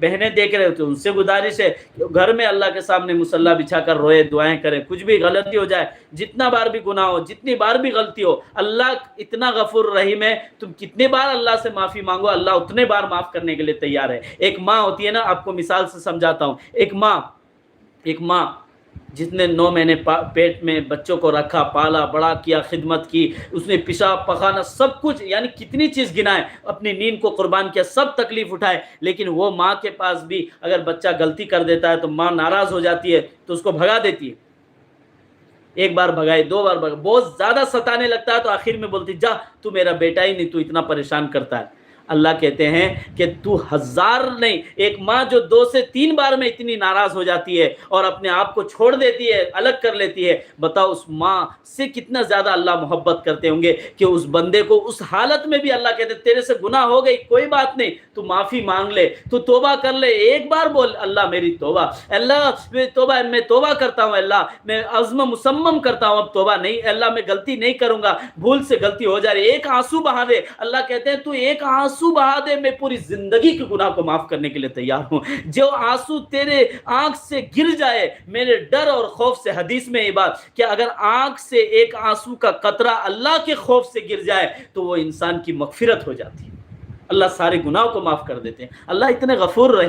بہنیں دیکھ رہے ہوتے ہیں، ان سے گزارش ہے کہ گھر میں اللہ کے سامنے مصلی بچھا کر روئے، دعائیں کریں. کچھ بھی غلطی ہو جائے، جتنا بار بھی گناہ ہو، جتنی بار بھی غلطی ہو، اللہ اتنا غفور رحیم ہے، تم کتنے بار اللہ سے معافی مانگو، اللہ اتنے بار معاف کرنے کے لیے تیار ہے. ایک ماں ہوتی ہے نا، آپ کو مثال سے سمجھاتا ہوں. ایک ماں جس نے 9 مہینے پیٹ میں بچوں کو رکھا، پالا بڑا کیا، خدمت کی، اس نے پیشاب پخانا سب کچھ، یعنی کتنی چیز گنائے، اپنی نیند کو قربان کیا، سب تکلیف اٹھائے. لیکن وہ ماں کے پاس بھی اگر بچہ غلطی کر دیتا ہے تو ماں ناراض ہو جاتی ہے، تو اس کو بھگا دیتی ہے. ایک بار بھگائے، 2 بار بھگائے، بہت زیادہ ستانے لگتا ہے تو آخر میں بولتی جا، تو میرا بیٹا ہی نہیں، تو اتنا پریشان کرتا ہے. اللہ کہتے ہیں کہ تو 1000 نہیں، ایک ماں جو 2 سے 3 بار میں اتنی ناراض ہو جاتی ہے اور اپنے آپ کو چھوڑ دیتی ہے، الگ کر لیتی ہے، بتاؤ اس ماں سے کتنا زیادہ اللہ محبت کرتے ہوں گے کہ اس بندے کو اس حالت میں بھی اللہ کہتے تیرے سے گناہ ہو گئی، کوئی بات نہیں، تو معافی مانگ لے، تو توبہ کر لے. ایک بار بول اللہ میری توبہ، اللہ توبہ، میں توبہ کرتا ہوں، اللہ میں عزم مصمم کرتا ہوں اب توبہ نہیں، اللہ میں غلطی نہیں کروں گا، بھول سے غلطی ہو جا رہی ہے، ایک آنسو بہا دے. اللہ کہتے ہیں تو ایک آنسو بہا دے، میں پوری زندگی کے گناہ کو معاف کرنے کے لیے تیار ہوں. جو آنسو تیرے آنکھ سے گر جائے، میرے ڈر اور خوف سے، حدیث میں یہ بات کہ اگر آنکھ سے ایک آنسو کا قطرہ اللہ کے خوف سے گر جائے تو وہ انسان کی مغفرت ہو جاتی ہے، اللہ سارے گناہوں کو معاف کر دیتے ہیں. اللہ اتنے غفور رہے.